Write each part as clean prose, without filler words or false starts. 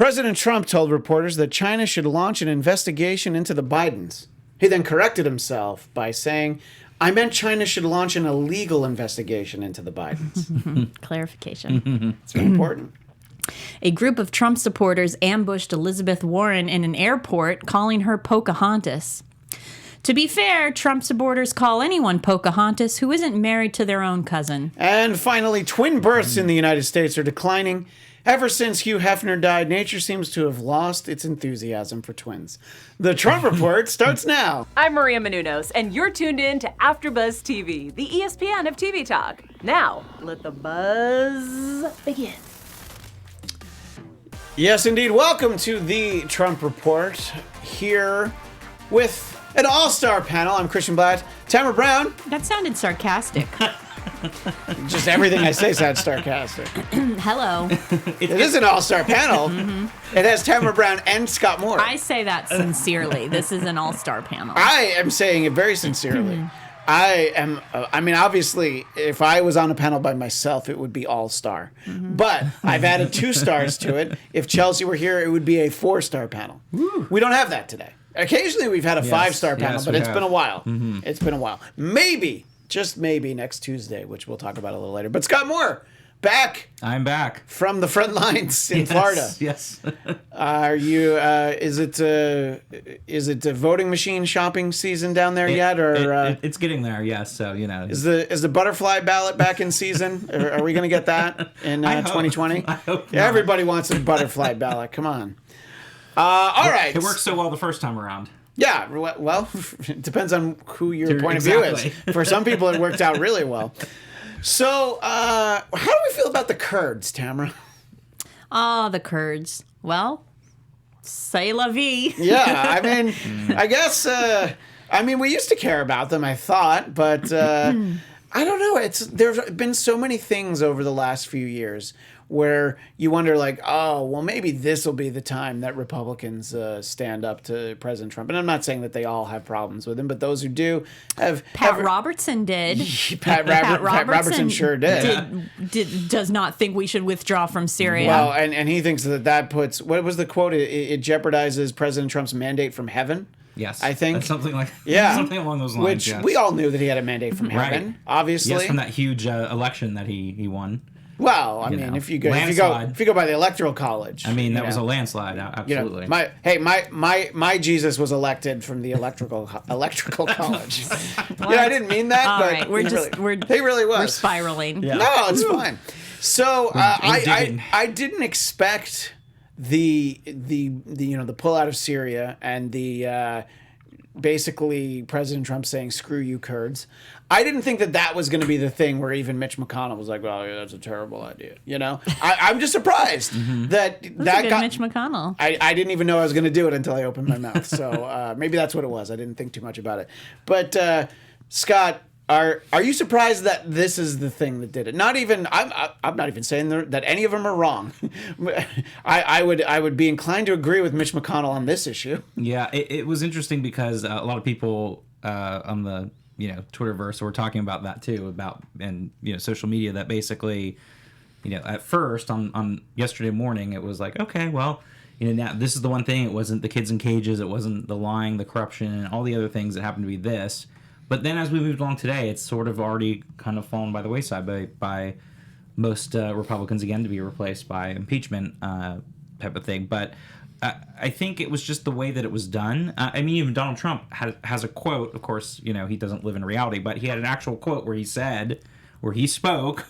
President Trump told reporters that China should launch an investigation into the Bidens. He then corrected himself by saying, I meant China should launch an illegal investigation into the Bidens. Clarification. It's very important. A group of Trump supporters ambushed Elizabeth Warren in an airport, calling her Pocahontas. To be fair, Trump supporters call anyone Pocahontas who isn't married to their own cousin. And finally, twin births in the United States are declining. Ever since Hugh Hefner died, nature seems to have lost its enthusiasm for twins. The Trump Report starts now. I'm Maria Menounos, and you're tuned in to AfterBuzz TV, the ESPN of TV talk. Now, let the buzz begin. Yes, indeed. Welcome to the Trump Report, here with an all-star panel. I'm Christian Bladt, Tamra Brown. That sounded sarcastic. Just everything I say sounds sarcastic. Hello. It is an all-star panel. Mm-hmm. It has Tamra Brown and Scott Moore. I say that sincerely. This is an all-star panel. I am saying it very sincerely. Obviously, if I was on a panel by myself, it would be all-star. Mm-hmm. But I've added 2 stars to it. If Chelsea were here, it would be a 4-star panel. Woo. We don't have that today. Occasionally, we've had a 5-star panel, but it's been a while. Mm-hmm. It's been a while. Maybe, just maybe, next Tuesday, which we'll talk about a little later. But Scott Moore, back. I'm back. From the front lines in Florida. Yes. Are you, is it a voting machine shopping season down there yet? Or it's getting there, yes. So, you know. Is the butterfly ballot back in season? Are we going to get that in 2020? I hope not. Everybody wants a butterfly ballot. Come on. All right. It worked so well the first time around. Yeah, well, it depends on who your point of view is. For some people, it worked out really well. So, how do we feel about the Kurds, Tamra? Oh, the Kurds. Well, c'est la vie. Yeah, I mean, I guess, we used to care about them, I thought, but I don't know. There's been so many things over the last few years where you wonder, like, oh, well, maybe this will be the time that Republicans stand up to President Trump. And I'm not saying that they all have problems with him, but those who do have... Pat Robertson did. Pat Robertson sure did. Does not think we should withdraw from Syria. Well, and he thinks that puts... What was the quote? It jeopardizes President Trump's mandate from heaven? Yes, I think something something along those lines. Which we all knew that he had a mandate from heaven, right. Obviously. Yes, from that huge election that he won. Well, I mean, if you go by the Electoral College, I mean, that was a landslide. Absolutely. My Jesus was elected from the Electrical College. I didn't mean that, all but right. he really was. We're spiraling. Yeah. No, it's fine. So I didn't expect the pull out of Syria and the basically President Trump saying "screw you, Kurds." I didn't think that was going to be the thing where even Mitch McConnell was like, "Well, yeah, that's a terrible idea." You know, I'm just surprised that got Mitch McConnell. I didn't even know I was going to do it until I opened my mouth. So maybe that's what it was. I didn't think too much about it. But Scott, are you surprised that this is the thing that did it? Not even. I'm not even saying that any of them are wrong. I would be inclined to agree with Mitch McConnell on this issue. Yeah, it was interesting because a lot of people on the Twitterverse were talking about that too, and social media, that basically at first on yesterday morning it was like, okay, well, now this is the one thing. It wasn't the kids in cages, it wasn't the lying, the corruption, and all the other things that happened to be this. But then as we moved along today, it's sort of already kind of fallen by the wayside by most Republicans, again, to be replaced by impeachment type of thing. But I think it was just the way that it was done. Even Donald Trump has a quote. Of course, he doesn't live in reality, but he had an actual quote where he spoke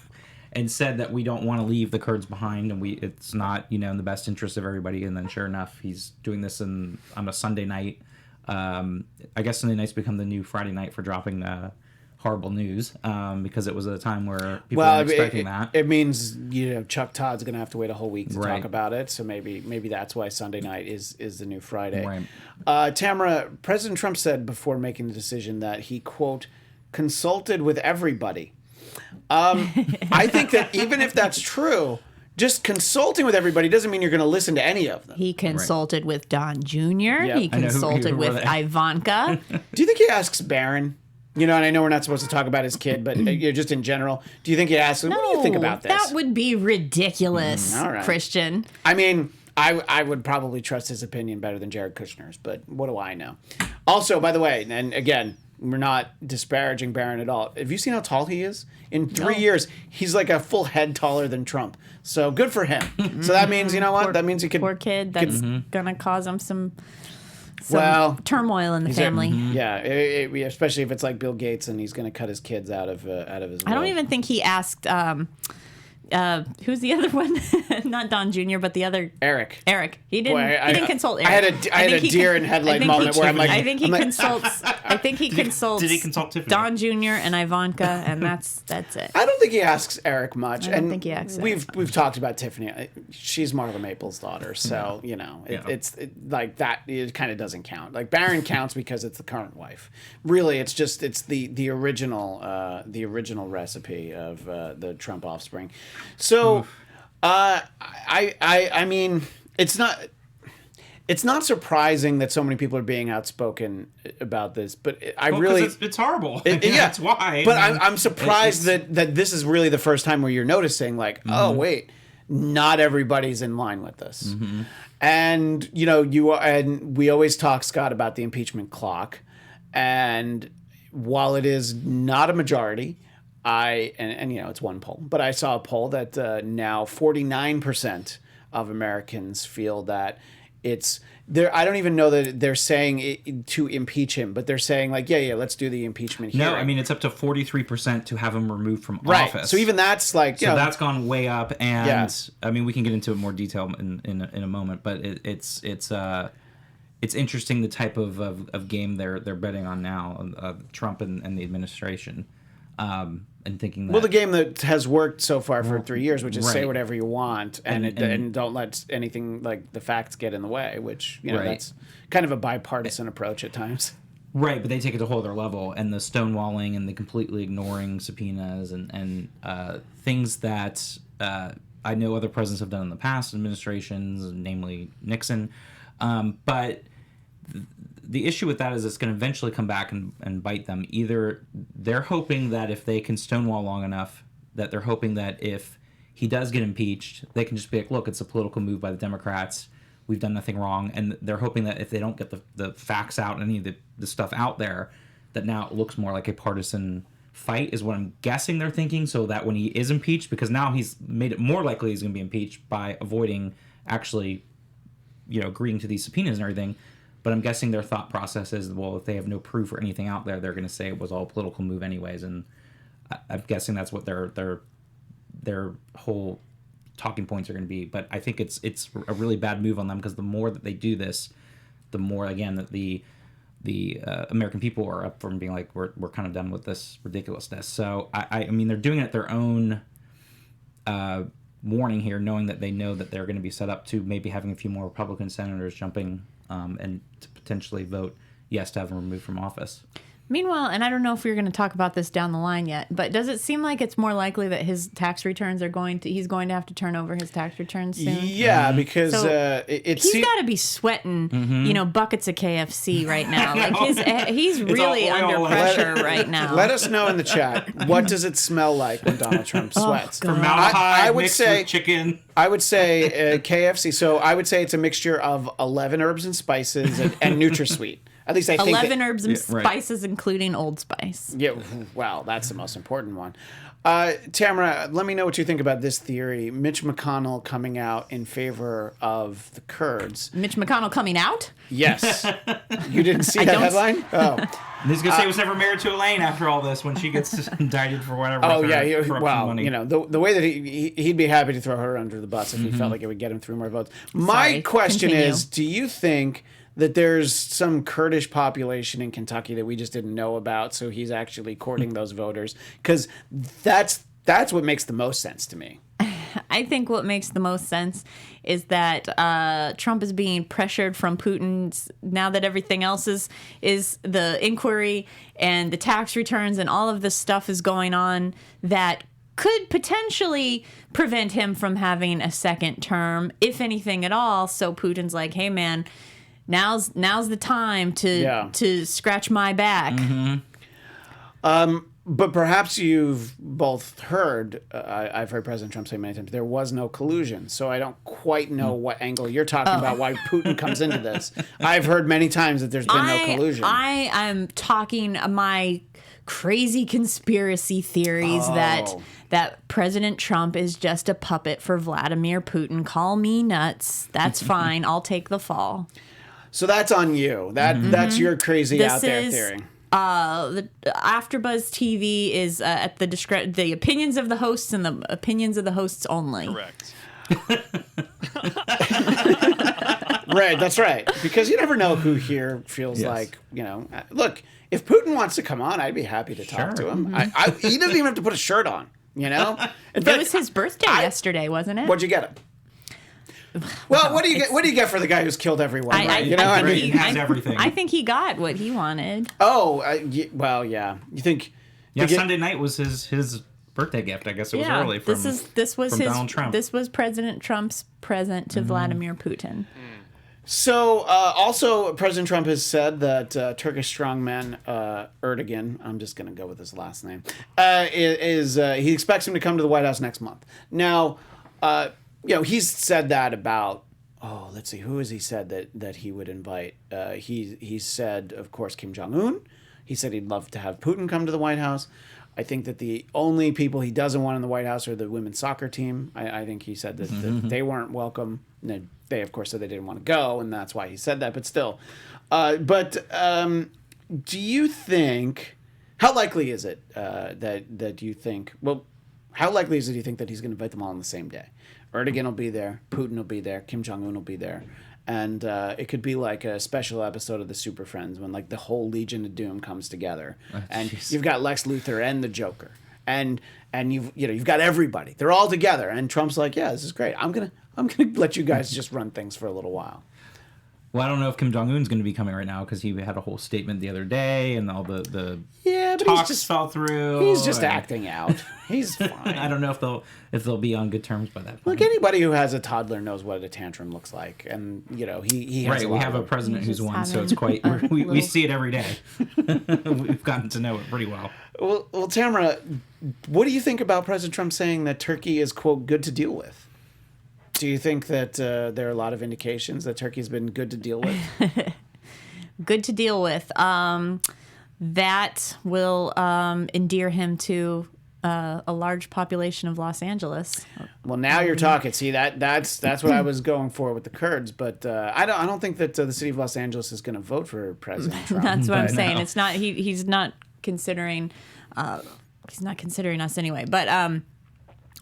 and said that we don't want to leave the Kurds behind, and it's not in the best interest of everybody. And then sure enough, he's doing this on a Sunday night. I guess Sunday nights become the new Friday night for dropping horrible news, because it was a time where people weren't expecting that. It means Chuck Todd's going to have to wait a whole week to talk about it. So maybe that's why Sunday night is the new Friday. Right. Tamra, President Trump said before making the decision that he, quote, consulted with everybody. I think that even if that's true, just consulting with everybody doesn't mean you're going to listen to any of them. He consulted with Don Jr. Yep. He consulted with Ivanka. Do you think he asks Barron? And I know we're not supposed to talk about his kid, but just in general, do you think he asks him, what do you think about this? That would be ridiculous, all right. Christian. I mean, I would probably trust his opinion better than Jared Kushner's, but what do I know? Also, by the way, and again, we're not disparaging Barron at all. Have you seen how tall he is? In 3 years, he's like a full head taller than Trump. So good for him. So that means, you know what? That means he could... Poor kid. That's going to cause him some turmoil in the He's family. Yeah, especially if it's like Bill Gates and he's going to cut his kids out of his. I don't even think he asked. Who's the other one? Not Don Jr., but the other Eric. He didn't. He didn't consult Eric. I had a deer in headlight moment where I'm like, I think he consults. I think he consults. Did he consult Tiffany? Don Jr. and Ivanka, and that's it. I don't think he asks Eric much. I don't think he asks Eric. We've talked about Tiffany. She's Marla Maples' daughter, so you know it's like that. It kind of doesn't count. Like Barron counts because it's the current wife. Really, it's the original recipe of the Trump offspring. So, I mean, it's not surprising that so many people are being outspoken about this, but it's horrible. Yeah, that's why. But I'm surprised that this is really the first time where you're noticing, like, oh wait, not everybody's in line with this, and we always talk, Scott, about the impeachment clock, and while it is not a majority. It's one poll, but I saw a poll that now 49% of Americans feel that it's there. I don't even know that they're saying to impeach him, but they're saying like, yeah, let's do the impeachment hearing. No, I mean, it's up to 43% to have him removed from right. office. So even that's like, that's gone way up. And I mean, we can get into more detail in a moment, but it's interesting the type of game they're betting on now, Trump and the administration. And thinking that... Well, the game that has worked so far for 3 years, which is say whatever you want and don't let anything like the facts get in the way, which, that's kind of a bipartisan approach at times. Right, but they take it to a whole other level, and the stonewalling and the completely ignoring subpoenas and things that I know other presidents have done in the past administrations, namely Nixon, but... The issue with that is it's going to eventually come back and bite them. Either they're hoping that if they can stonewall long enough, that they're hoping that if he does get impeached, they can just be like, look, it's a political move by the Democrats. We've done nothing wrong. And they're hoping that if they don't get the facts out, any of the stuff out there, that now it looks more like a partisan fight is what I'm guessing they're thinking, so that when he is impeached, because now he's made it more likely he's going to be impeached by avoiding actually, agreeing to these subpoenas and everything. But I'm guessing their thought process is, well, if they have no proof or anything out there, they're going to say it was all a political move anyways. And I'm guessing that's what their whole talking points are going to be. But I think it's a really bad move on them, because the more that they do this, the more, again, that the American people are up from being like, we're kind of done with this ridiculousness. So, I mean, they're doing it at their own warning here, knowing that they know that they're going to be set up to maybe having a few more Republican senators jumping and to potentially vote yes to have him removed from office. Meanwhile, and I don't know if we're going to talk about this down the line yet, but does it seem like it's more likely that his tax returns he's going to have to turn over his tax returns soon? Yeah, because he's got to be sweating, buckets of KFC right now. Like he's really under pressure right now. Let us know in the chat, what does it smell like when Donald Trump sweats? Formaldehyde I would say with chicken. I would say KFC. So I would say it's a mixture of 11 herbs and spices and NutraSweet. At least I think 11 herbs and spices, including Old Spice. Yeah, well, that's the most important one. Tamra, let me know what you think about this theory. Mitch McConnell coming out in favor of the Kurds. Mitch McConnell coming out? Yes. You didn't see that headline? Oh. And he's going to say he was never married to Elaine after all this when she gets indicted for whatever. Oh, yeah. Well, money. The way that he'd be happy to throw her under the bus if he felt like it would get him 3 more votes. My question is, do you think that there's some Kurdish population in Kentucky that we just didn't know about, so he's actually courting those voters? Because that's what makes the most sense to me. I think what makes the most sense is that Trump is being pressured from Putin now that everything else is the inquiry and the tax returns and all of this stuff is going on that could potentially prevent him from having a second term, if anything at all. So Putin's like, hey, man, now's the time to scratch my back. But perhaps you've both heard, I've heard President Trump say many times, there was no collusion. So I don't quite know what angle you're talking about, why Putin comes into this. I've heard many times that there's been no collusion. I am talking my crazy conspiracy theories that President Trump is just a puppet for Vladimir Putin. Call me nuts. That's fine. I'll take the fall. So that's on you. That's your crazy out there theory. The AfterBuzz TV is at the opinions of the hosts and the opinions of the hosts only. Correct. Right, that's right. Because you never know who here feels like, look, if Putin wants to come on, I'd be happy to talk to him. He doesn't even have to put a shirt on, It was his birthday yesterday, wasn't it? What'd you get him? Well, what do you get? What do you get for the guy who's killed everyone? He has everything. I think he got what he wanted. Oh, well, yeah. You think? Yeah, Sunday night was his birthday gift. I guess it was early. This was Donald Trump. This was President Trump's present to Vladimir Putin. So, also, President Trump has said that Turkish strongman Erdogan, I'm just going to go with his last name, he expects him to come to the White House next month. Now, he's said that about, let's see, who has he said that he would invite? He said, of course, Kim Jong-un. He said he'd love to have Putin come to the White House. I think that the only people he doesn't want in the White House are the women's soccer team. I think he said that they weren't welcome. They, of course, said they didn't want to go, and that's why he said that. But still. Do you think... How likely is it that you think... Well, how likely is it you think that he's going to invite them all on the same day? Erdogan will be there. Putin will be there. Kim Jong-un will be there. And it could be like a special episode of the Super Friends when like the whole Legion of Doom comes together, you've got Lex Luthor and the Joker, and you've got everybody. They're all together, and Trump's like, yeah, this is great. I'm gonna let you guys just run things for a little while. Well, I don't know if Kim Jong-un's going to be coming right now because he had a whole statement the other day and all the but talks fell through. He's just acting out. He's fine. I don't know if they'll be on good terms by that point. Look, anybody who has a toddler knows what a tantrum looks like, and he has right. We have a president who's one, so it's quite we see it every day. We've gotten to know it pretty well. Well, Tamra, what do you think about President Trump saying that Turkey is, quote, good to deal with? Do you think that there are a lot of indications that Turkey's been good to deal with? Good to deal with. That will endear him to a large population of Los Angeles. Well, now you're talking. See, that's what I was going for with the Kurds, but I don't think that the city of Los Angeles is going to vote for President Trump. That's what I'm saying. It's not. He's not considering. He's not considering us anyway. But.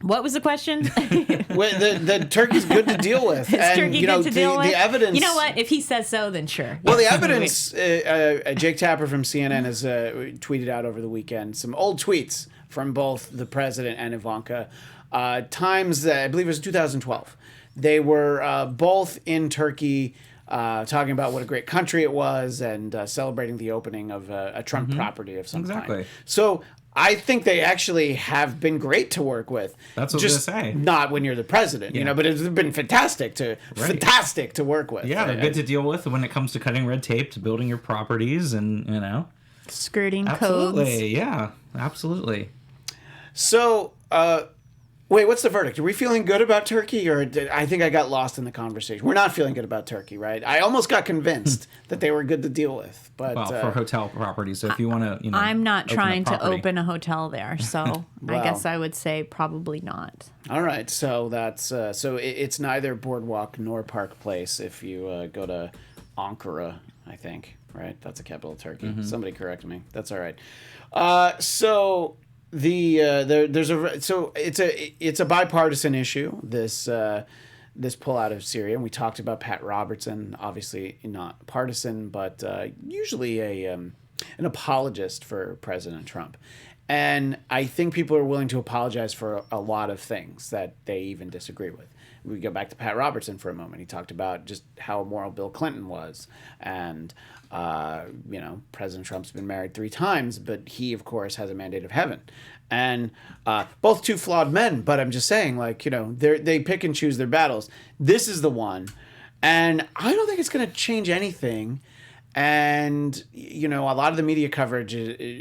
What was the question? The Turkey's good to deal with. Is Turkey good to deal with? The evidence. You know what? If he says so, then sure. Well, the evidence. Jake Tapper from CNN has tweeted out over the weekend some old tweets from both the president and Ivanka. Times I believe it was 2012. They were both in Turkey. Talking about what a great country it was and celebrating the opening of a Trump property of some kind. So I think they actually have been great to work with. That's what I was going to say. Not when you're the president, but it's been fantastic to work with. Yeah, they're good to deal with when it comes to cutting red tape, to building your properties, and skirting absolutely, codes. Yeah, absolutely. So, wait, what's the verdict? Are we feeling good about Turkey, or I think I got lost in the conversation? We're not feeling good about Turkey, right? I almost got convinced that they were good to deal with. But for hotel properties, so if you want to, I'm not trying to open a hotel there, so I guess I would say probably not. All right, so that's it's neither Boardwalk nor Park Place if you go to Ankara, I think, right? That's the capital of Turkey. Somebody correct me. That's all right. So. It's a bipartisan issue, this pullout of Syria, and we talked about Pat Robertson, obviously not partisan, but usually an apologist for President Trump. And I think people are willing to apologize for a lot of things that they even disagree with. We go back to Pat Robertson for a moment. He talked about just how immoral Bill Clinton was, and President Trump's been married 3 times, but he, of course, has a mandate of heaven. And both two flawed men, but I'm just saying, they pick and choose their battles. This is the one, and I don't think it's going to change anything. And, a lot of the media coverage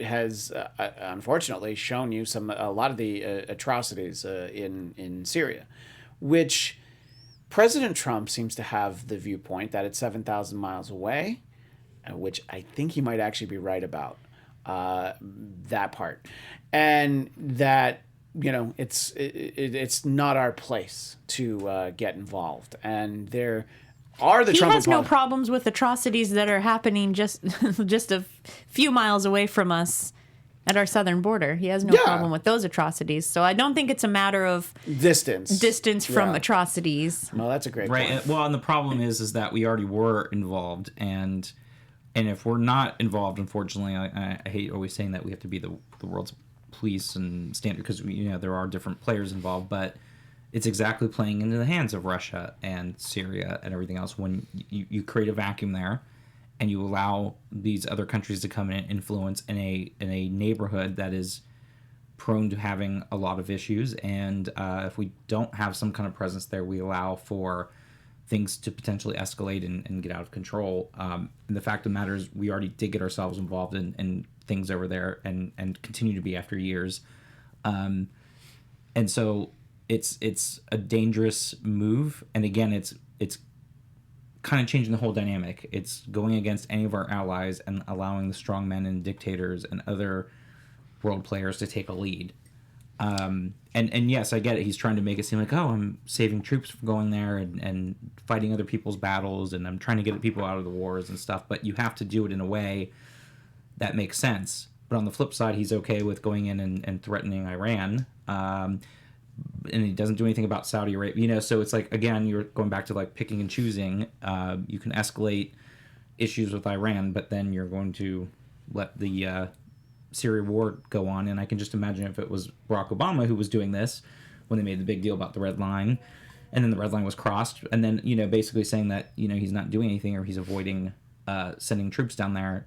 has, unfortunately, shown you a lot of the atrocities in Syria, which President Trump seems to have the viewpoint that it's 7,000 miles away, which I think he might actually be right about that part. And that, it's not our place to get involved. And there are the Trump. He has no problems with atrocities that are happening just a few miles away from us at our southern border. He has no problem with those atrocities. So I don't think it's a matter of distance from atrocities. Well, that's a great point. Right. Well, and the problem is that we already were involved, and if we're not involved, unfortunately, I hate always saying that we have to be the world's police and standard, because there are different players involved, but it's exactly playing into the hands of Russia and Syria and everything else when you create a vacuum there and you allow these other countries to come in and influence in a neighborhood that is prone to having a lot of issues. And if we don't have some kind of presence there, we allow for things to potentially escalate and get out of control. And the fact of the matter is we already did get ourselves involved in things over there and continue to be after years. And so it's a dangerous move. And again, it's kind of changing the whole dynamic. It's going against any of our allies and allowing the strongmen and dictators and other world players to take a lead. And yes, I get it. He's trying to make it seem like, oh, I'm saving troops from going there and fighting other people's battles, and I'm trying to get people out of the wars and stuff. But you have to do it in a way that makes sense. But on the flip side, he's okay with going in and threatening Iran. And he doesn't do anything about Saudi Arabia. So it's like, again, you're going back to like picking and choosing. You can escalate issues with Iran, but then you're going to let the Syria war go on. And I can just imagine if it was Barack Obama who was doing this when they made the big deal about the red line, and then the red line was crossed, and then basically saying that he's not doing anything or he's avoiding sending troops down there.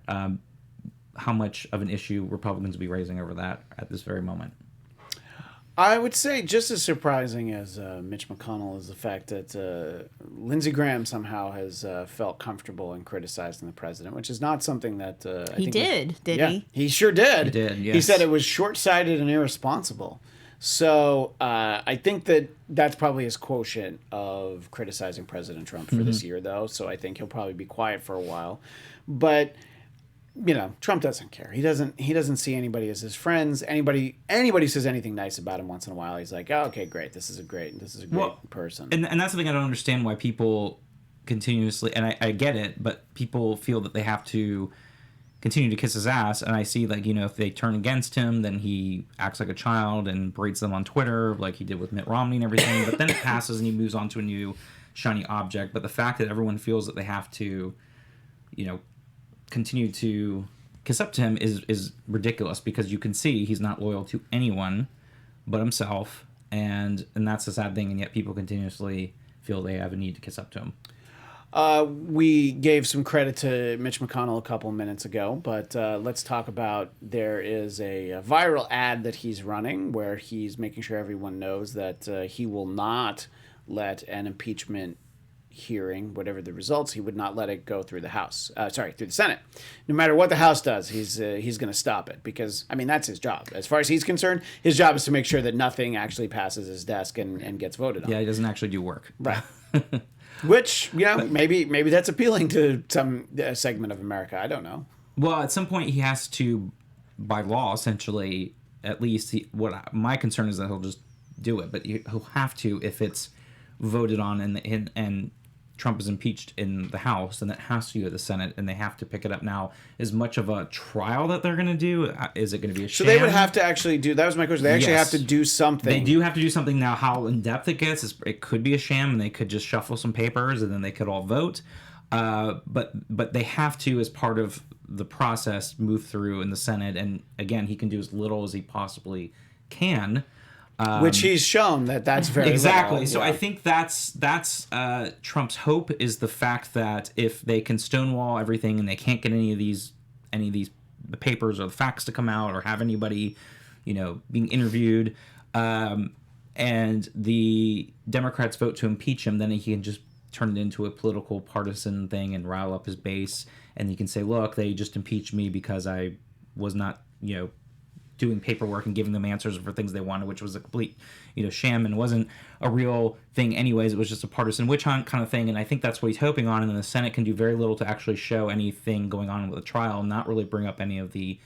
How much of an issue Republicans will be raising over that at this very moment? I would say just as surprising as Mitch McConnell is the fact that Lindsey Graham somehow has felt comfortable in criticizing the president, which is not something that he did he? He sure did. He did, yes. He said it was short-sighted and irresponsible. So I think that's probably his quotient of criticizing President Trump for this year, though. So I think he'll probably be quiet for a while. But Trump doesn't care. He doesn't see anybody as his friends. Anybody says anything nice about him once in a while, he's like, oh, okay, great. This is a great person. And that's the thing I don't understand, why people continuously, and I get it, but people feel that they have to continue to kiss his ass. And I see, like, if they turn against him, then he acts like a child and berates them on Twitter like he did with Mitt Romney and everything. But then it passes and he moves on to a new shiny object. But the fact that everyone feels that they have to, continue to kiss up to him is ridiculous, because you can see he's not loyal to anyone but himself, and that's the sad thing, and yet people continuously feel they have a need to kiss up to him. We gave some credit to Mitch McConnell a couple minutes ago, but let's talk about, there is a viral ad that he's running where he's making sure everyone knows that he will not let an impeachment hearing, whatever the results, he would not let it go through the House. Through the Senate. No matter what the House does, he's going to stop it, because that's his job. As far as he's concerned, his job is to make sure that nothing actually passes his desk and gets voted on. Yeah, he doesn't actually do work. Right. Which, maybe that's appealing to some segment of America. I don't know. Well, at some point he has to, by law, essentially, at least, my concern is that he'll just do it, but he'll have to if it's voted on and Trump is impeached in the House, and that has to go to the Senate, and they have to pick it up. Now, as much of a trial that they're going to do, is it going to be a sham? So they would have to actually do, that was my question, they actually have to do something. They do have to do something. Now, how in-depth it gets, it could be a sham, and they could just shuffle some papers, and then they could all vote. But they have to, as part of the process, move through in the Senate, and again, he can do as little as he possibly can. Which he's shown that's very exactly. little. So I think that's Trump's hope, is the fact that if they can stonewall everything and they can't get any of these the papers or the facts to come out or have anybody, being interviewed, and the Democrats vote to impeach him, then he can just turn it into a political partisan thing and rile up his base. And you can say, look, they just impeached me because I was not, doing paperwork and giving them answers for things they wanted, which was a complete, sham and wasn't a real thing anyways. It was just a partisan witch hunt kind of thing. And I think that's what he's hoping on. And then the Senate can do very little to actually show anything going on with the trial, not really bring up any of the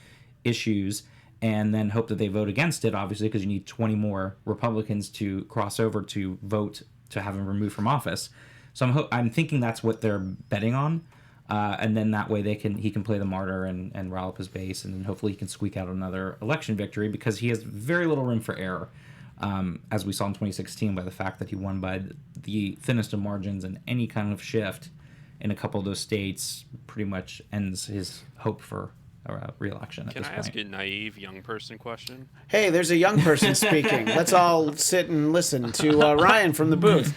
issues, and then hope that they vote against it, obviously, because you need 20 more Republicans to cross over to vote to have him removed from office. So I'm thinking that's what they're betting on. And then that way he can play the martyr and rile up his base, and then hopefully he can squeak out another election victory, because he has very little room for error, as we saw in 2016 by the fact that he won by the thinnest of margins, and any kind of shift in a couple of those states pretty much ends his hope for re-election. Can I ask a naive young person question? Hey, there's a young person speaking. Let's all sit and listen to Ryan from the booth.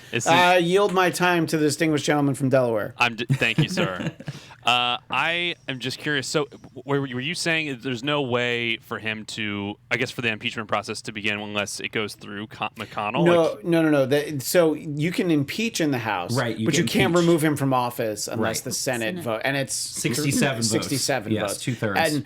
Yield my time to the distinguished gentleman from Delaware. Thank you, sir. I am just curious. So, were you saying there's no way for him to, I guess, for the impeachment process to begin unless it goes through McConnell? No. So you can impeach in the House, right? But you can't remove him from office unless the Senate vote, and it's 67 votes. 2/3. And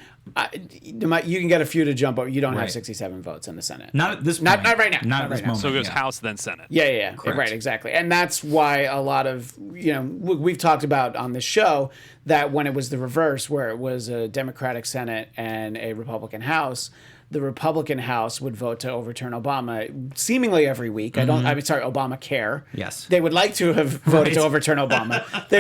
you can get a few to jump over. You don't have 67 votes in the Senate. Not at this point. Not right now. Not at this moment. So it goes House, then Senate. Yeah. Right, exactly. And that's why a lot of, we've talked about on this show that when it was the reverse, where it was a Democratic Senate and a Republican House, the Republican House would vote to overturn Obama seemingly every week. Obamacare. Yes. They would like to have voted to overturn Obama. They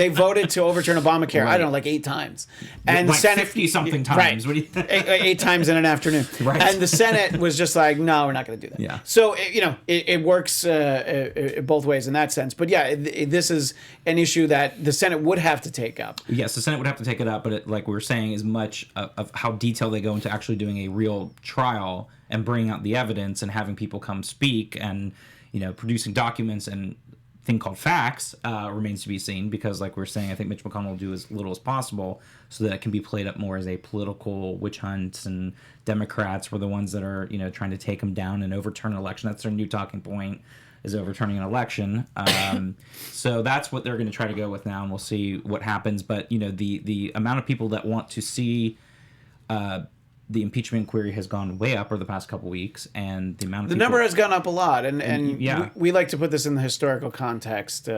voted to overturn Obamacare, I don't know, like 8 times. And like the Senate 50-something times. Right. What do you think? 8 times in an afternoon. Right. And the Senate was just like, no, we're not going to do that. Yeah. So, it works both ways in that sense. But yeah, this is an issue that the Senate would have to take up. Yes, the Senate would have to take it up, but like we were saying, as much of how detailed they go into actually doing a real trial and bringing out the evidence and having people come speak and producing documents and thing called facts remains to be seen, because like we were saying, I think Mitch McConnell will do as little as possible so that it can be played up more as a political witch hunt, and Democrats were the ones that are trying to take him down and overturn an election. That's their new talking point, is overturning an election. So that's what they're going to try to go with now, and we'll see what happens. But the amount of people that want to see the impeachment inquiry has gone way up over the past couple weeks, and the amount of number has gone up a lot, and yeah. we like to put this in the historical context,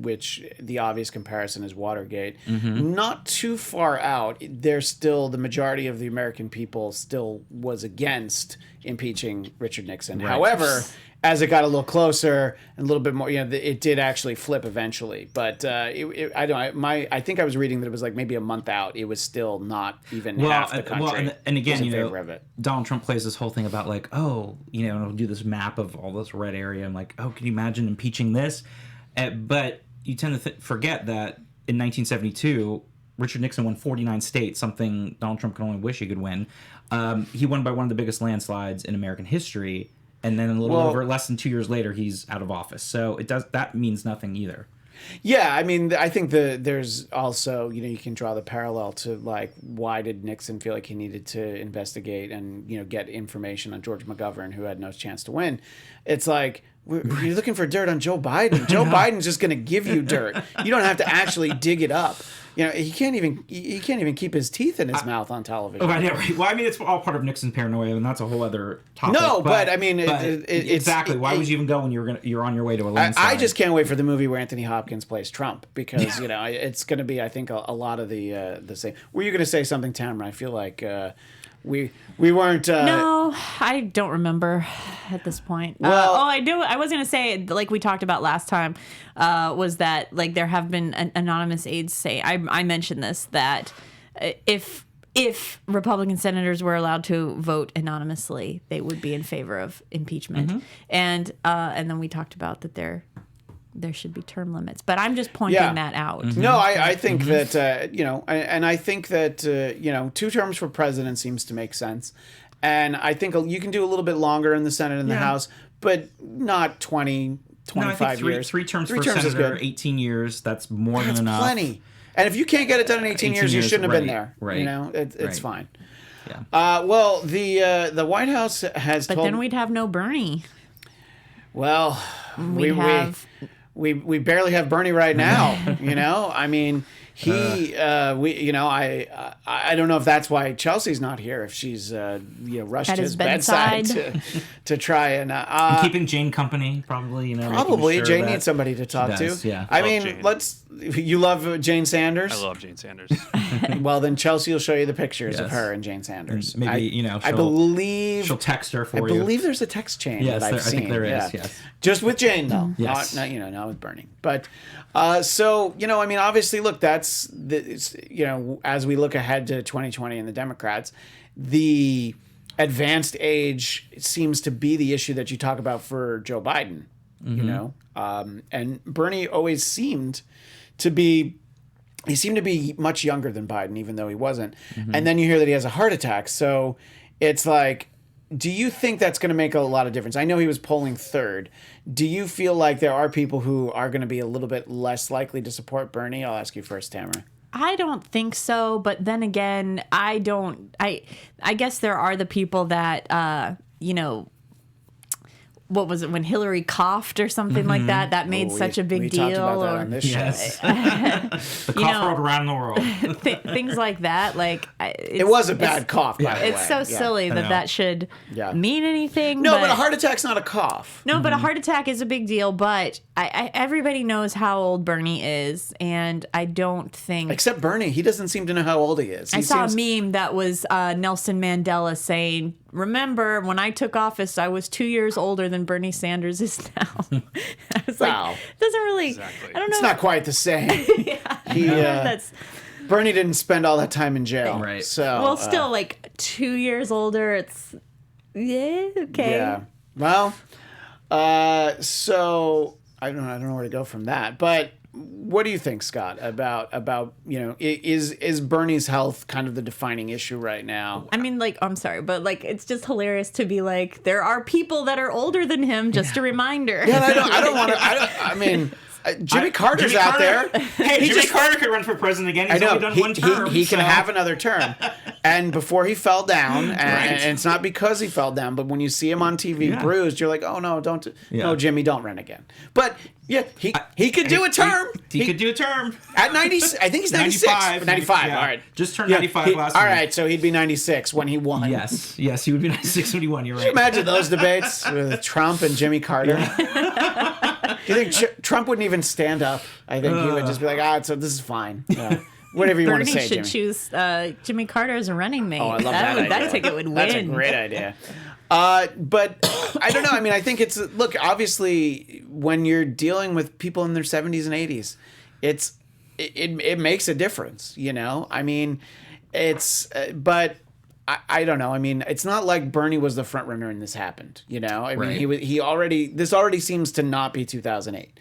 which the obvious comparison is Watergate. Mm-hmm. Not too far out, there's still the majority of the American people still was against impeaching Richard Nixon. Right. However, as it got a little closer and a little bit more, it did actually flip eventually. But I think I was reading that it was like maybe a month out. It was still not even half the country. And again, was in favor of it. Donald Trump plays this whole thing about like, and he'll do this map of all this red area. I'm like, can you imagine impeaching this? But you tend to forget that in 1972, Richard Nixon won 49 states, something Donald Trump can only wish he could win. He won by one of the biggest landslides in American history. And then less than 2 years later, he's out of office. So that means nothing either. Yeah, I mean, I think there's also, you can draw the parallel to like, why did Nixon feel like he needed to investigate and, get information on George McGovern, who had no chance to win? It's like, you're looking for dirt on Joe Biden. Joe Biden's just going to give you dirt. You don't have to actually dig it up. He can't even keep his teeth in his mouth on television. Oh, right. Well, I mean, it's all part of Nixon's paranoia, and that's a whole other topic. No, but I mean, exactly. Why would you even go when you're on your way to a landslide? I just can't wait for the movie where Anthony Hopkins plays Trump, because it's going to be, I think, a lot of the same. Were you going to say something, Tamra? I feel like we weren't. No, I don't remember at this point. Well, I do. I was going to say, like we talked about last time, was that like there have been anonymous aides say. I mentioned this, that if Republican senators were allowed to vote anonymously, they would be in favor of impeachment. Mm-hmm. And then we talked about that there should be term limits, but I'm just pointing that out. Mm-hmm. No, I think that and I think that 2 terms for president seems to make sense, and I think you can do a little bit longer in the Senate and the House, but not 20, 25 years. 3 terms for senator, is good. 18 years. That's more than enough. Plenty. And if you can't get it done in 18 years, you shouldn't have been there. Right. It's fine. Yeah. Well, the White House has but told. Then we'd have no Bernie. Well, we barely have Bernie right now. You know, I mean, I don't know if that's why Chelsea's not here. If she's rushed At his his bedside bedside. to try and keeping Jane company, probably. probably sure Jane that needs somebody to talk does, to. yeah. I Love mean, Jane. you love Jane Sanders. I love Jane Sanders. Well, then Chelsea will show you the pictures of Yes. her and Jane Sanders. Maybe I believe she'll text her for I you. believe there's a text chain Yes, that I've I think seen. there is, Yeah. yes. Just with Jane though. Yes. Not with Bernie. But so I mean, obviously, look, as we look ahead to 2020 and the Democrats, the advanced age seems to be the issue that you talk about for Joe Biden. And Bernie always seemed to be. He seemed to be much younger than Biden, even though he wasn't. And then you hear that he has a heart attack. So it's like, do you think that's going to make a lot of difference? I know he was polling third. Do you feel like there are people who are going to be a little bit less likely to support Bernie? I'll ask you first, Tamara. I don't think so, but then again, I guess there are the people that what was it when Hillary coughed or something like that? That made such a big we deal. talked about that on this Yes. show. The cough rolled around the world. Things like that. Like It was a bad cough, by the way. It's so Yeah. silly know. that should Yeah. mean anything. No, but a heart attack's not a cough. No, but a heart attack is a big deal. But everybody knows how old Bernie is, and I don't think. Except Bernie. He doesn't seem to know how old he is. I saw a meme that was Nelson Mandela saying, "Remember, when I took office, I was 2 years older than Bernie Sanders is now." I was Wow. like, doesn't really. Exactly. I don't know. It's not quite the same. That's Bernie didn't spend all that time in jail. Right. So well, still like 2 years older. It's okay. Yeah. Well, so I don't know where to go from that. But what do you think, Scott, about is Bernie's health kind of the defining issue right now? I mean, like, I'm sorry, but like, it's just hilarious to be like, there are people that are older than him. Just a reminder. Yeah, I don't want to. I mean, Jimmy Carter's Jimmy out Carter- there. Hey, Jimmy Carter could run for president again. He's I know only done one term. he can so- have another term. And before he fell down, and it's not because he fell down, but when you see him on TV bruised, you're like, oh no, don't, no, Jimmy, don't run again. But yeah, he could do a term. He could do a term. At 90, I think he's 96. 95, yeah. all right. Just turned 95 last All week. right, so he'd be 96 when he won. Yes, he would be 96 when he won. You're right. Imagine those debates with Trump and Jimmy Carter. Do you think Trump wouldn't even stand up? I think he would just be like, so this is fine. Yeah. Whatever you want Bernie to say, should Jimmy. choose Jimmy Carter as a running mate. Oh, I love that idea. That ticket would win. That's a great idea. But I don't know. I mean, I think look, obviously, when you're dealing with people in their 70s and 80s, it makes a difference, I mean, but I don't know. I mean, it's not like Bernie was the front runner and this happened, I mean, this already seems to not be 2008.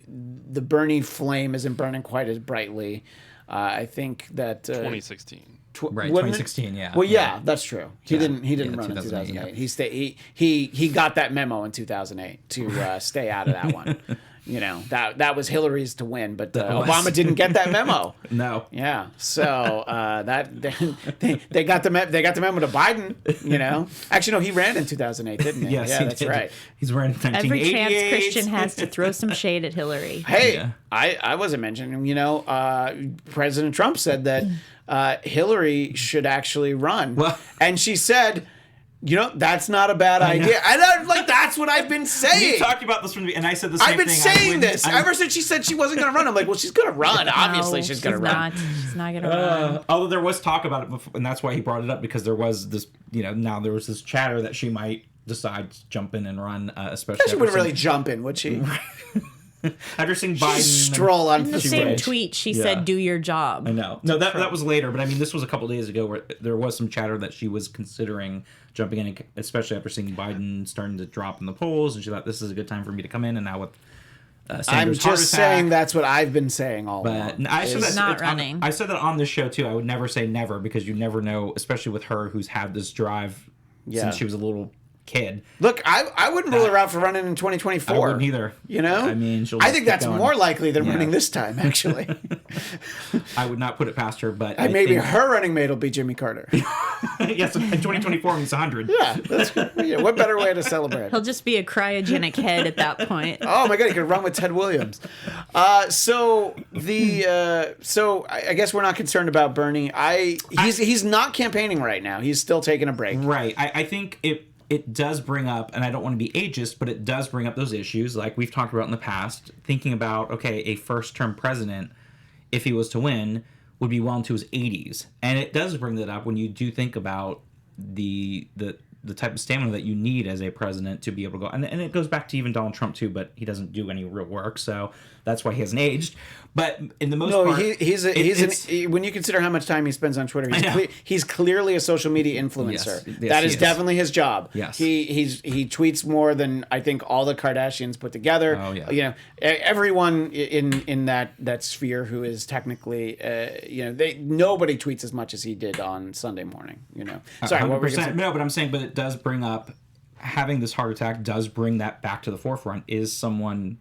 The Bernie flame isn't burning quite as brightly. I think that 2016. Right, wouldn't it? 2016, yeah. Well, yeah, that's true. He didn't run in 2008, 2008. He got that memo in 2008 to stay out of that one. That was Hillary's to win, but Obama didn't get that memo. No. Yeah, so they got the memo to Biden. Actually, no, he ran in 2008, didn't he? Yes, yeah, he that's did. right. He's running in Every 1988. chance Christian has to throw some shade at Hillary. Hey, Yeah. I wasn't mentioning. President Trump said that Hillary should actually run, Well- and she said, that's not a bad idea. And I'm like, that's what I've been saying. We talked about this from the and I said the same I've been thing. saying this ever since she said she wasn't going to run. I'm like, well, she's going to run. Obviously, No, she's going to run. She's not going to run. Although there was talk about it before, and that's why he brought it up, because there was this, now there was this chatter that she might decide to jump in and run, especially She wouldn't really jump in, would she? after seeing Biden. Stroll on In the the same stage. tweet, she Yeah. said, "Do your job." I know. No, that was later, but I mean, this was a couple days ago where there was some chatter that she was considering jumping in, especially after seeing Biden starting to drop in the polls, and she thought this is a good time for me to come in. And now with I'm Sanders' heart just attack, saying that's what I've been saying all But along. I said that not it's running. I said that on this show too. I would never say never, because you never know, especially with her who's had this drive Yeah. since she was a little kid. Look, I wouldn't rule her out for running in 2024. I wouldn't either. You know? I mean, I think that's more likely than running this time, actually. I would not put it past her, but And maybe her running mate will be Jimmy Carter. Yes, in 2024 he's 100. Yeah, what better way to celebrate? He'll just be a cryogenic head at that point. Oh my God, he could run with Ted Williams. So I guess we're not concerned about Bernie. He's not campaigning right now. He's still taking a break. Right. I think it does bring up, and I don't want to be ageist, but it does bring up those issues like we've talked about in the past, thinking about, okay, a first-term president, if he was to win, would be well into his 80s. And it does bring that up when you do think about the type of stamina that you need as a president to be able to go. And it goes back to even Donald Trump, too, but he doesn't do any real work, so that's why he hasn't aged. But in the most part... when you consider how much time he spends on Twitter, he's clearly a social media influencer. Yes, that is definitely his job. Yes. He tweets more than I think all the Kardashians put together. Oh, yeah. You know, everyone in that sphere who is technically, nobody tweets as much as he did on Sunday morning, you know. Sorry, what were you going to say? No, but I'm saying, but it does bring up, having this heart attack does bring that back to the forefront. Is someone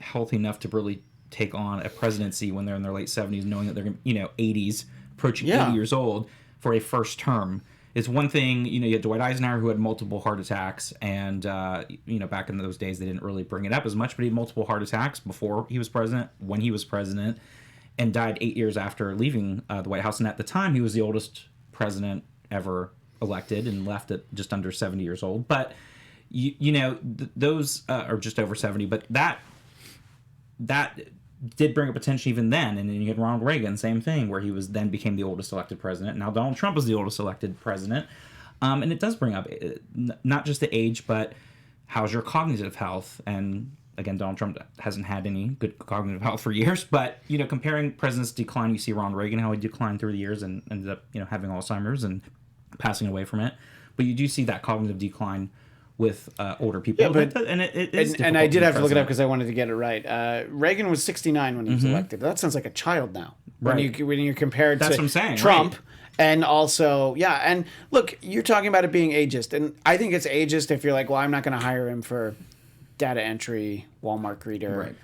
healthy enough to really take on a presidency when they're in their late 70s, knowing that they're 80s, approaching 80 years old for a first term? It's one thing, you had Dwight Eisenhower who had multiple heart attacks, and back in those days they didn't really bring it up as much, but he had multiple heart attacks before he was president, when he was president, and died 8 years after leaving the White House. And at the time, he was the oldest president ever elected and left at just under 70 years old. But those are just over 70, but that did bring up attention even then. And then you had Ronald Reagan, same thing, where he then became the oldest elected president. Now Donald Trump is the oldest elected president. And it does bring up not just the age, but how's your cognitive health? And again, Donald Trump hasn't had any good cognitive health for years. But, comparing presidents' decline, you see Ronald Reagan, how he declined through the years and ended up, having Alzheimer's and passing away from it. But you do see that cognitive decline with older people. Yeah, but, it is and I did have to look it up because I wanted to get it right. Reagan was 69 when he was elected. That sounds like a child now. Right. When you're compared That's to what I'm saying, Trump. Right. And also, and look, you're talking about it being ageist. And I think it's ageist if you're like, well, I'm not going to hire him for data entry, Walmart greeter,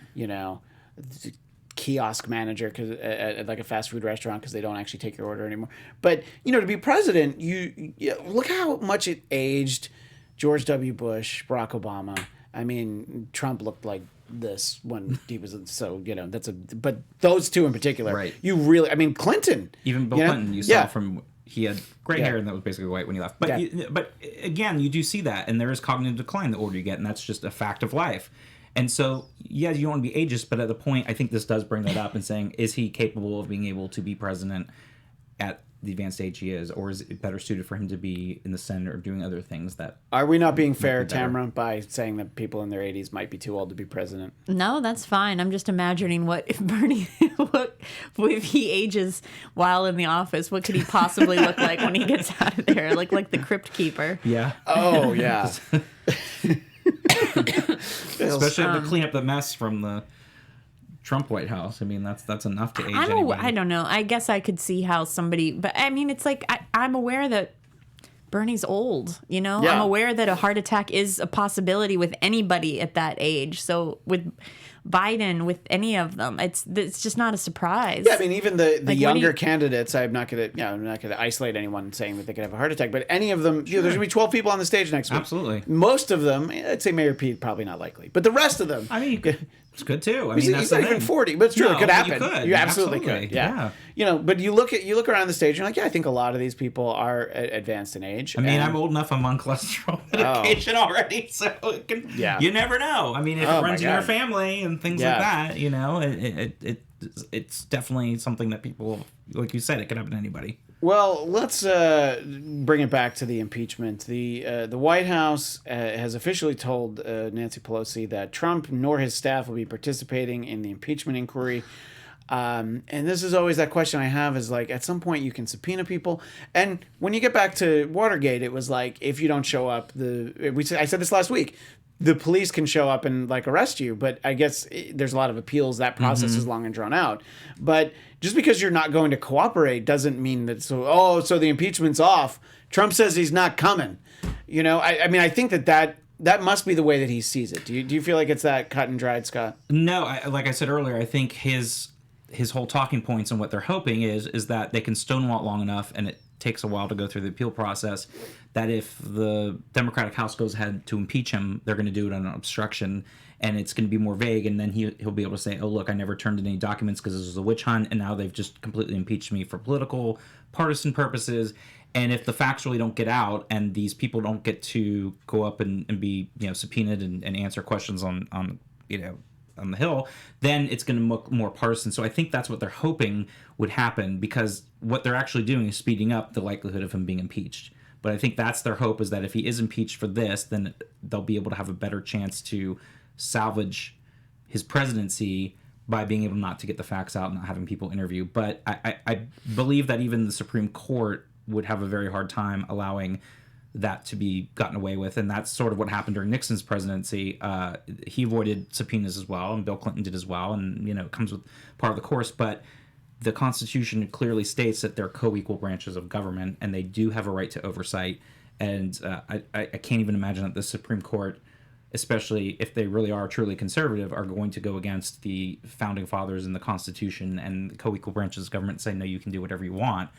kiosk manager at like a fast food restaurant because they don't actually take your order anymore. But, to be president, you look how much it aged George W. Bush, Barack Obama. I mean, Trump looked like this when he was but those two in particular, right? You really, I mean, Clinton, even Bill Clinton, you saw from he had gray hair and that was basically white when he left. But but again, you do see that, and there is cognitive decline the older you get, and that's just a fact of life. And so, you don't want to be ageist, but at the point, I think this does bring that up and saying, is he capable of being able to be president at the advanced age he is, or is it better suited for him to be in the Senate or doing other things that... Are we not being fair, Tamra, by saying that people in their 80s might be too old to be president? No, that's fine. I'm just imagining what if Bernie, if he ages while in the office, what could he possibly look like when he gets out of there? Like the Crypt Keeper. Yeah. Oh, yeah. Especially to clean up the mess from the Trump White House. I mean, that's enough to age anybody. I don't know. I guess I could see how somebody... But, I mean, it's like I'm aware that Bernie's old, Yeah. I'm aware that a heart attack is a possibility with anybody at that age. So with Biden, with any of them, it's just not a surprise. Yeah, I mean, even the younger candidates, I'm not gonna isolate anyone saying that they could have a heart attack, but any of them, there's gonna be 12 people on the stage next week. Absolutely. Most of them, I'd say Mayor Pete, probably not likely, but the rest of them, I mean, it's good too. I mean, he's not even 40, but it's true. No, it could happen. You absolutely could. Yeah. But you look around the stage, and you're like, I think a lot of these people are advanced in age. I mean, I'm old enough. I'm on cholesterol medication already, so you never know. I mean, if it runs in your family and things like that, it's definitely something that people, like you said, it could happen to anybody. Well, let's bring it back to the impeachment. The White House has officially told Nancy Pelosi that Trump nor his staff will be participating in the impeachment inquiry. And this is always that question I have is like, at some point you can subpoena people. And when you get back to Watergate, it was like, if you don't show up, I said this last week, the police can show up and like arrest you, but I guess there's a lot of appeals. That process is long and drawn out. But just because you're not going to cooperate doesn't mean that so the impeachment's off. Trump says he's not coming. You know, I mean, I think that must be the way that he sees it. Do you feel like it's that cut and dried, Scott? No, like I said earlier, I think his whole talking points and what they're hoping is that they can stonewall it long enough, and it takes a while to go through the appeal process, that if the Democratic House goes ahead to impeach him, they're going to do it on an obstruction, and it's going to be more vague, and then he'll be able to say, oh, look, I never turned in any documents because this was a witch hunt, and now they've just completely impeached me for political, partisan purposes. And if the facts really don't get out and these people don't get to go up and be, subpoenaed and answer questions on the Hill, then it's going to look more partisan. So I think that's what they're hoping would happen, because what they're actually doing is speeding up the likelihood of him being impeached. But I think that's their hope, is that if he is impeached for this, then they'll be able to have a better chance to salvage his presidency by being able not to get the facts out and not having people interview. But I believe that even the Supreme Court would have a very hard time allowing that to be gotten away with, and that's sort of what happened during Nixon's presidency. He avoided subpoenas as well, and Bill Clinton did as well, and it comes with part of the course. But the Constitution clearly states that they're co-equal branches of government, and they do have a right to oversight. And I can't even imagine that the Supreme Court, especially if they really are truly conservative, are going to go against the founding fathers and the Constitution and the co-equal branches of government, and say, no, you can do whatever you want,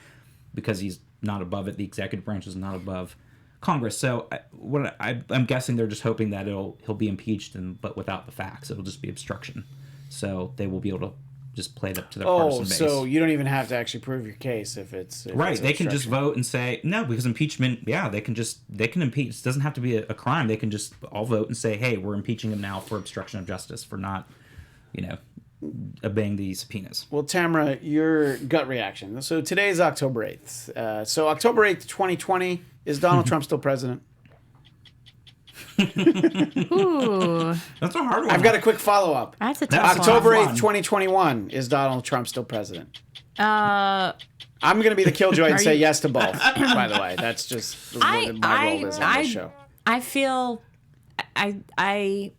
because he's not above it. The executive branch is not above Congress. So I'm guessing they're just hoping that he'll be impeached, but without the facts. It'll just be obstruction. So they will be able to just play it up to their partisan base. So you don't even have to actually prove your case if it's right. They can just vote and say no, because impeachment. Yeah, they can impeach. It doesn't have to be a crime. They can just all vote and say, hey, we're impeaching him now for obstruction of justice, for not, obeying the subpoenas. Well, Tamra, your gut reaction. So today is October 8th. So October 8th, 2020, is Donald Trump still president? Ooh. That's a hard one. I've got a quick follow-up. That's a tough October one. 8th, 2021, is Donald Trump still president? Uh, I'm going to be the killjoy and say yes to both, by the way. That's just what my role is on this show. I feel... I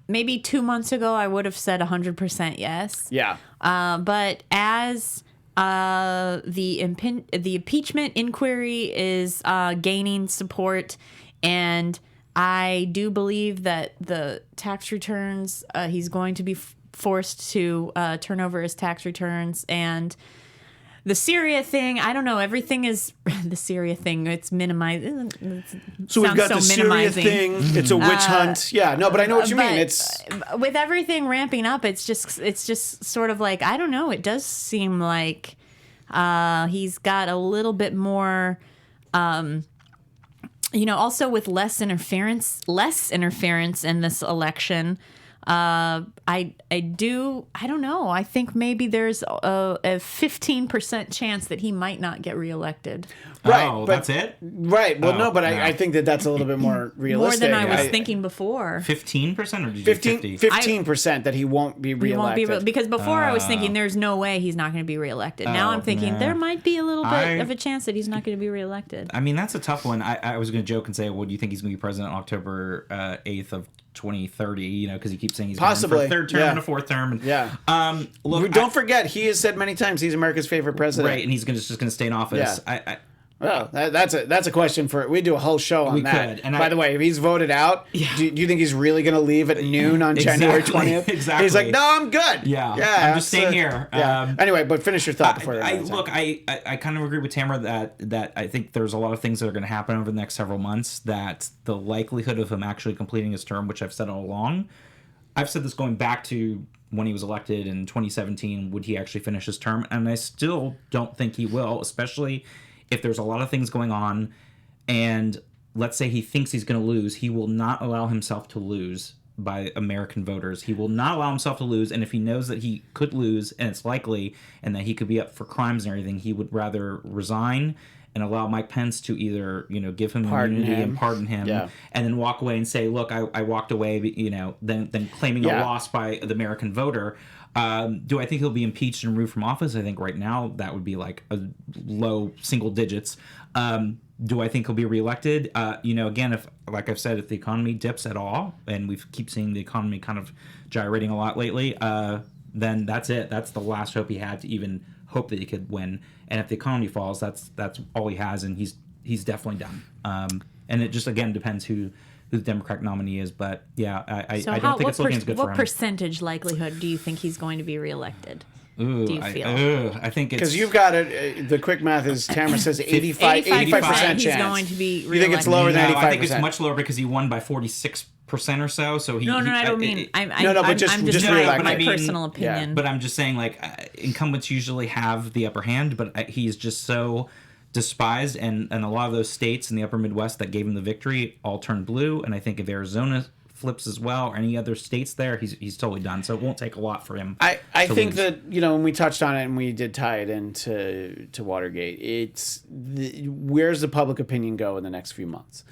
maybe 2 months ago, I would have said 100% yes. Yeah. But as the impeachment inquiry is gaining support, and I do believe that the tax returns, he's going to be forced to turn over his tax returns, and the Syria thing, I don't know. Everything is the Syria thing. It's minimized. So we've got the Syria thing. It's a witch hunt. Yeah, no, but I know what you mean. It's with everything ramping up. It's just sort of like, I don't know. It does seem like he's got a little bit more. Also with less interference in this election. I don't know. I think maybe there's a 15% chance that he might not get reelected. Right. Oh, that's it? Right. Well, no, but I think that's a little bit more realistic. More than I was thinking before. 15% or did you 50? 15% that he won't be reelected. Because before I was thinking there's no way he's not going to be reelected. Now I'm thinking there might be a little bit of a chance that he's not going to be reelected. I mean, that's a tough one. I was going to joke and say, well, do you think he's going to be president on October 8th of 2030, because he keeps saying he's possibly going for a third term and a fourth term. And, look, don't forget, he has said many times he's America's favorite president. Right, and he's just going to stay in office. Yeah. Well, that's a question for... We do a whole show on that. And by the way, if he's voted out, do you think he's really going to leave at noon on January 20th? Exactly. He's like, no, I'm good. Yeah, I'm just staying here. Yeah. Anyway, but finish your thought before I kind of agree with Tamra that I think there's a lot of things that are going to happen over the next several months, that the likelihood of him actually completing his term, which I've said all along, I've said this going back to when he was elected in 2017, would he actually finish his term? And I still don't think he will, especially if there's a lot of things going on, and let's say he thinks he's going to lose, he will not allow himself to lose by American voters. He will not allow himself to lose, and if he knows that he could lose, and it's likely, and that he could be up for crimes and everything, he would rather resign and allow Mike Pence to either, give him immunity and pardon him, and then walk away and say, look, I walked away, then claiming a loss by the American voter. Do I think he'll be impeached and removed from office? I think right now that would be like a low single digits. Do I think he'll be reelected? Again, if, like I've said, if the economy dips at all, and we keep seeing the economy kind of gyrating a lot lately, then that's it. That's the last hope he had to even hope that he could win. And if the economy falls, that's all he has, and he's definitely done. And it just again depends who the Democratic nominee is. But yeah, I don't think it's looking as good for him. What percentage likelihood do you think he's going to be reelected? Do you feel? I think it's... Because you've got it, the quick math is, Tamra says 85% chance. He's going to be reelected. You think it's lower than 85%? I think it's much lower because he won by 46% or so. So No, I don't mean... I'm just my personal opinion. Yeah, but I'm just saying, like, incumbents usually have the upper hand, but he's just so despised, and a lot of those states in the upper Midwest that gave him the victory all turned blue, and I think if Arizona flips as well, or any other states there, he's totally done. So it won't take a lot for him. I think that, when we touched on it and we did tie it into Watergate, it's where's the public opinion go in the next few months?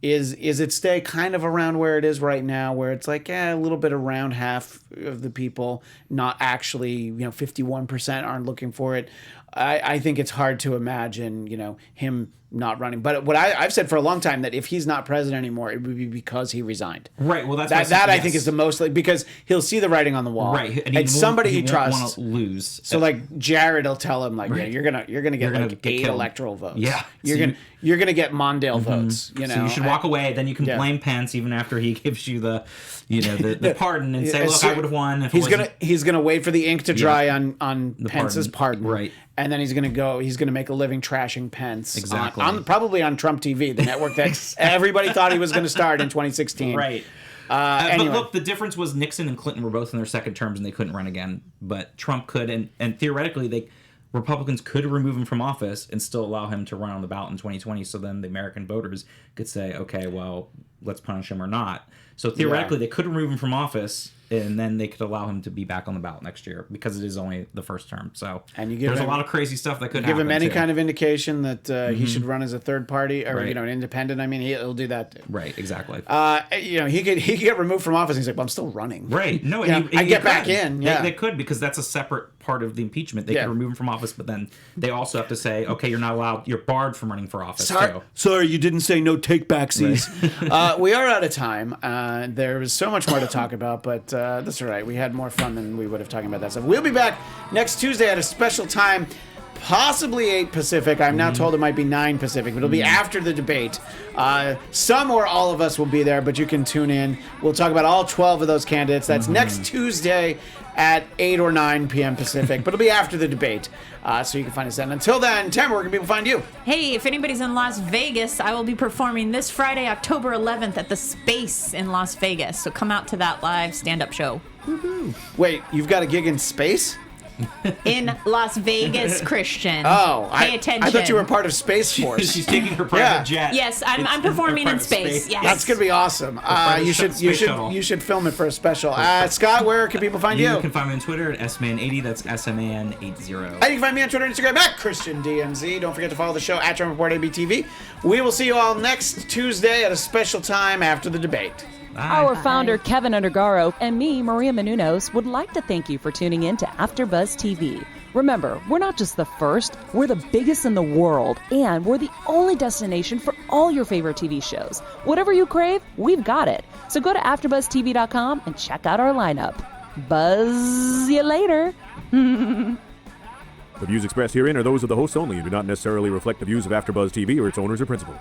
Is it stay kind of around where it is right now, where it's like a little bit around half of the people, not actually 51% aren't looking for it. I think it's hard to imagine him not running. But what I've said for a long time, that if he's not president anymore, it would be because he resigned. Right. Well, that's that I think is the most, because he'll see the writing on the wall. Right. And somebody he trusts. Want to lose. So like Jared will tell him like, right. You're gonna get like 8 electoral votes. Yeah. You're gonna get Mondale votes. So you should walk away. Then you can blame Pence even after he gives you the the pardon and say, look, I would have won. If he's gonna wait for the ink to dry on Pence's pardon. Right. And then he's gonna make a living trashing Pence. Exactly. Probably on Trump TV, the network that everybody thought he was going to start in 2016. Right. Anyway. But look, the difference was Nixon and Clinton were both in their second terms and they couldn't run again. But Trump could, and theoretically, Republicans could remove him from office and still allow him to run on the ballot in 2020. So then the American voters could say, okay, well, let's punish him or not. So theoretically, they could remove him from office, and then they could allow him to be back on the ballot next year because it is only the first term. So there's a lot of crazy stuff that could happen. Give him any kind of indication that he should run as a third party or an independent. I mean, he'll do that too. Right, exactly. He could get removed from office. He's like, well, I'm still running. Right. No, I get back in. Yeah, they could, because that's a separate part of the impeachment. They could remove him from office, but then they also have to say, okay, you're not allowed. You're barred from running for office. Sorry, you didn't say no take backsies. Right. We are out of time. There was so much more to talk about, but that's all right. We had more fun than we would have talking about that stuff. We'll be back next Tuesday at a special time, possibly 8 Pacific. I'm now told it might be 9 Pacific, but it'll be after the debate. Some or all of us will be there, but you can tune in. We'll talk about all 12 of those candidates. That's next Tuesday at 8 or 9 p.m. Pacific, but it'll be after the debate, so you can find us then. Until then, Tamra, where can people find you? Hey, if anybody's in Las Vegas, I will be performing this Friday, October 11th at the Space in Las Vegas, so come out to that live stand-up show. Woo-hoo. Wait, you've got a gig in space? In Las Vegas, Christian. Oh, pay attention. I thought you were part of Space Force. She's taking her private jet. Yes, I'm performing in space. Yes. That's gonna be awesome. You should film it for a special. Scott, where can people find you? You can find me on Twitter at sman80. That's sman80. And you can find me on Twitter and Instagram at ChristianDMZ. Don't forget to follow the show at Trump Report ABTV. We will see you all next Tuesday at a special time after the debate. Our founder, Kevin Undergaro, and me, Maria Menounos, would like to thank you for tuning in to AfterBuzz TV. Remember, we're not just the first, we're the biggest in the world, and we're the only destination for all your favorite TV shows. Whatever you crave, we've got it. So go to AfterBuzzTV.com and check out our lineup. Buzz you later. The views expressed herein are those of the hosts only and do not necessarily reflect the views of AfterBuzz TV or its owners or principals.